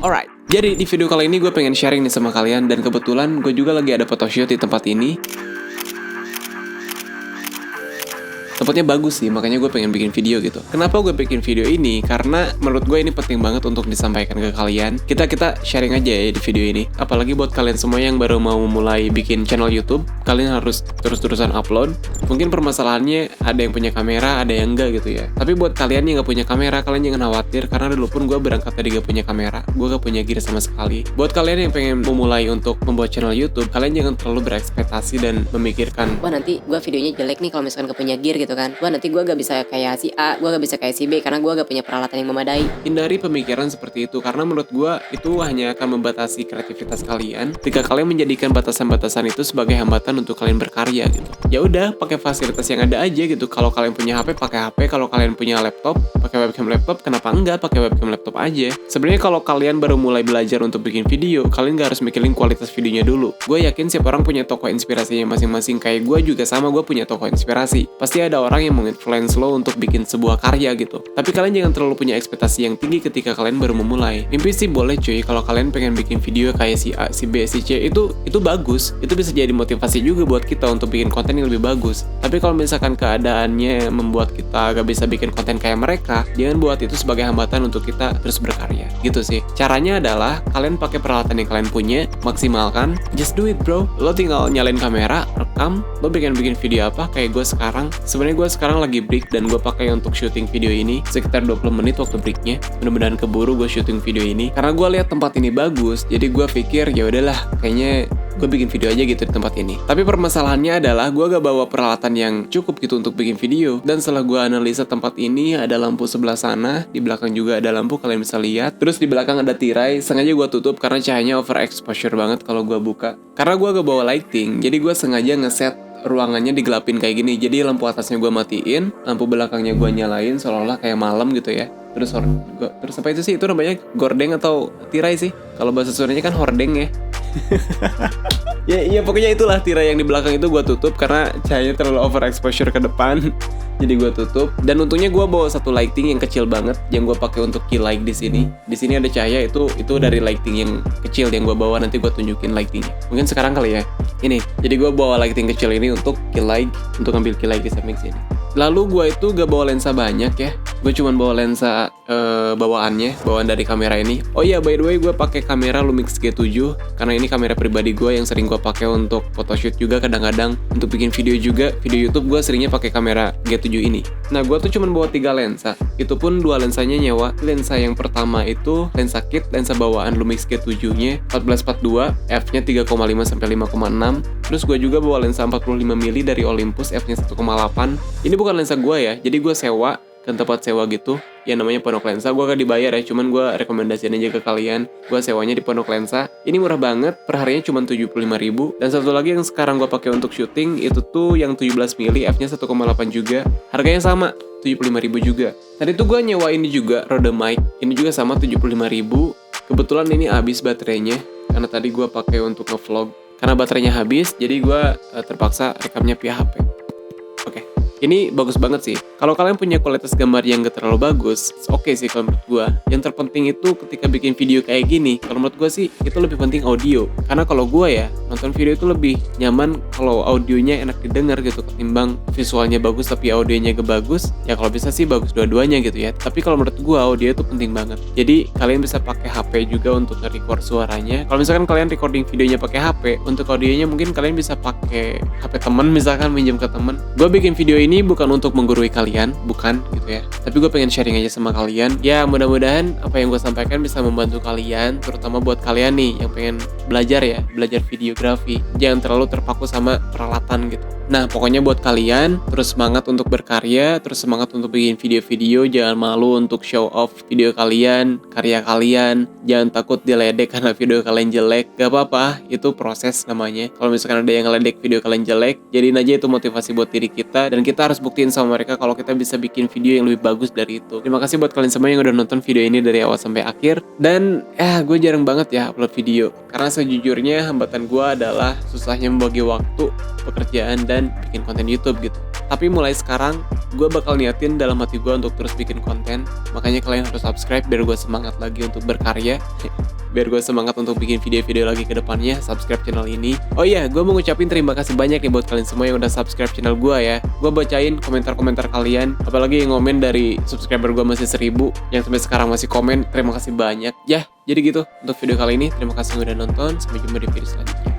Alright, jadi di video kali ini gue pengen sharing nih sama kalian. Dan kebetulan gue juga lagi ada photoshoot di tempat ini. Tempatnya bagus sih, makanya gue pengen bikin video gitu. Kenapa gue bikin video ini? Karena menurut gue ini penting banget untuk disampaikan ke kalian. Kita sharing aja ya di video ini. Apalagi buat kalian semua yang baru mau mulai bikin channel YouTube, kalian harus terus-terusan upload. Mungkin permasalahannya ada yang punya kamera, ada yang enggak gitu ya. Tapi buat kalian yang gak punya kamera, kalian jangan khawatir. Karena dulu pun gue berangkat dari gak punya kamera. Gue gak punya gear sama sekali. Buat kalian yang pengen memulai untuk membuat channel YouTube, kalian jangan terlalu berekspektasi dan memikirkan, wah nanti gue videonya jelek nih kalau misalkan gak punya gear gitu kan. Wah nanti gue gak bisa kayak si A, gue gak bisa kayak si B karena gue gak punya peralatan yang memadai. Hindari pemikiran seperti itu, karena menurut gue itu hanya akan membatasi kreativitas kalian jika kalian menjadikan batasan-batasan itu sebagai hambatan untuk kalian berkarya gitu. Ya udah, pakai fasilitas yang ada aja gitu. Kalau kalian punya HP, pakai HP. Kalau kalian punya laptop, pakai webcam laptop. Kenapa enggak pakai webcam laptop aja? Sebenarnya kalau kalian baru mulai belajar untuk bikin video, kalian gak harus mikirin kualitas videonya dulu. Gue yakin setiap orang punya toko inspirasinya masing-masing. Kayak gue juga sama, gue punya toko inspirasi. Pasti ada orang yang menginfluence lo untuk bikin sebuah karya gitu. Tapi kalian jangan terlalu punya ekspektasi yang tinggi ketika kalian baru memulai. Mimpi sih boleh cuy, kalau kalian pengen bikin video kayak si A, si B, si C, itu bagus. Itu bisa jadi motivasi juga buat kita untuk bikin konten yang lebih bagus. Tapi kalau misalkan keadaannya membuat kita gak bisa bikin konten kayak mereka, jangan buat itu sebagai hambatan untuk kita terus berkarya. Gitu sih. Caranya adalah kalian pakai peralatan yang kalian punya, maksimalkan. Just do it bro. Lo tinggal nyalain kamera, rekam, lo bikin video apa kayak gue sekarang. Sebenarnya gue sekarang lagi break dan gue pakai untuk syuting video ini sekitar 20 menit waktu breaknya. Mudah-mudahan keburu gue syuting video ini karena gue lihat tempat ini bagus. Jadi gue pikir ya udahlah, kayaknya gue bikin video aja gitu di tempat ini. Tapi permasalahannya adalah gue gak bawa peralatan yang cukup gitu untuk bikin video. Dan setelah gue analisa tempat ini, ada lampu sebelah sana, di belakang juga ada lampu, kalian bisa lihat. Terus di belakang ada tirai, sengaja gue tutup karena cahayanya overexposure banget kalau gue buka. Karena gue gak bawa lighting, jadi gue sengaja ngeset ruangannya digelapin kayak gini. Jadi lampu atasnya gue matiin, lampu belakangnya gue nyalain seolah-olah kayak malam gitu ya. Terus apa itu sih? Itu namanya gordeng atau tirai sih? Kalau bahasa Sundanya kan hordeng ya. Ya pokoknya itulah tirai yang di belakang itu gue tutup karena cahayanya terlalu overexposure ke depan. Jadi gue tutup. Dan untungnya gue bawa satu lighting yang kecil banget yang gue pakai untuk key light di sini. Di sini ada cahaya itu dari lighting yang kecil yang gue bawa. Nanti gue tunjukin lightingnya. Mungkin sekarang kali ya. Ini. Jadi gue bawa lighting kecil ini untuk key light, untuk ambil key light di samping sini. Lalu gue itu gak bawa lensa banyak ya. Gue cuma bawa lensa bawaan dari kamera ini. Oh iya, by the way gue pakai kamera Lumix G7 karena ini kamera pribadi gue yang sering gue pakai untuk photoshoot juga, kadang-kadang untuk bikin video juga. Video YouTube gue seringnya pakai kamera G7 ini. Nah gue tuh cuma bawa 3 lensa. Itu pun 2 lensanya nyewa. Lensa yang pertama itu lensa kit, lensa bawaan Lumix G7-nya 1442, f-nya 3,5 sampai 5,6. Terus gue juga bawa lensa 45mm dari Olympus, f-nya 1,8. Ini bukan lensa gue ya, jadi gue sewa ke tempat sewa gitu yang namanya Pondok Lensa. Gue gak dibayar ya, cuman gue rekomendasiin aja ke kalian. Gue sewanya di Pondok Lensa. Ini murah banget, perharinya cuma 75.000. Dan satu lagi yang sekarang gue pakai untuk syuting itu tuh yang 17mm, f-nya 1,8 juga. Harganya sama, 75.000 juga. Tadi tuh gue nyewa ini juga, Rode mic. Ini juga sama 75.000. Kebetulan ini habis baterainya karena tadi gue pakai untuk nge-vlog. Karena baterainya habis, jadi gue terpaksa rekamnya via HP. Oke. Ini bagus banget sih. Kalau kalian punya kualitas gambar yang gak terlalu bagus, oke sih kalau menurut gue. Yang terpenting itu ketika bikin video kayak gini, kalau menurut gue sih itu lebih penting audio. Karena kalau gue ya, nonton video itu lebih nyaman kalau audionya enak didengar gitu, ketimbang visualnya bagus tapi audionya gak bagus. Ya kalau bisa sih bagus dua-duanya gitu ya. Tapi kalau menurut gue audio itu penting banget. Jadi kalian bisa pakai HP juga untuk nge-record suaranya. Kalau misalkan kalian recording videonya pakai HP, untuk audionya mungkin kalian bisa pakai HP temen, misalkan minjem ke temen. Gue bikin video ini bukan untuk menggurui kalian, bukan gitu ya. Tapi gue pengen sharing aja sama kalian. Ya mudah-mudahan apa yang gue sampaikan bisa membantu kalian, terutama buat kalian nih yang pengen belajar videografi. Jangan terlalu terpaku sama peralatan gitu. Nah pokoknya buat kalian terus semangat untuk berkarya, terus semangat untuk bikin video-video. Jangan malu untuk show off video kalian, karya kalian. Jangan takut diledek karena video kalian jelek. Gak apa-apa, itu proses namanya. Kalau misalkan ada yang ngeledek video kalian jelek, jadiin aja itu motivasi buat diri kita. Dan kita harus buktiin sama mereka kalau kita bisa bikin video yang lebih bagus dari itu. Terima kasih buat kalian semua yang udah nonton video ini dari awal sampai akhir. Dan gue jarang banget ya upload video, karena sejujurnya hambatan gue adalah susahnya membagi waktu, pekerjaan, dan bikin konten YouTube gitu. Tapi mulai sekarang gue bakal niatin dalam hati gue untuk terus bikin konten. Makanya kalian harus subscribe biar gue semangat lagi untuk berkarya. biar gue semangat untuk bikin video-video lagi ke depannya. Subscribe channel ini. Oh iya, gue mau ngucapin terima kasih banyak nih buat kalian semua yang udah subscribe channel gue ya. Gue bacain komentar-komentar kalian, apalagi yang ngomen dari subscriber gue masih 1000, yang sampai sekarang masih komen. Terima kasih banyak ya. Jadi gitu untuk video kali ini. Terima kasih udah nonton. Sampai jumpa di video selanjutnya.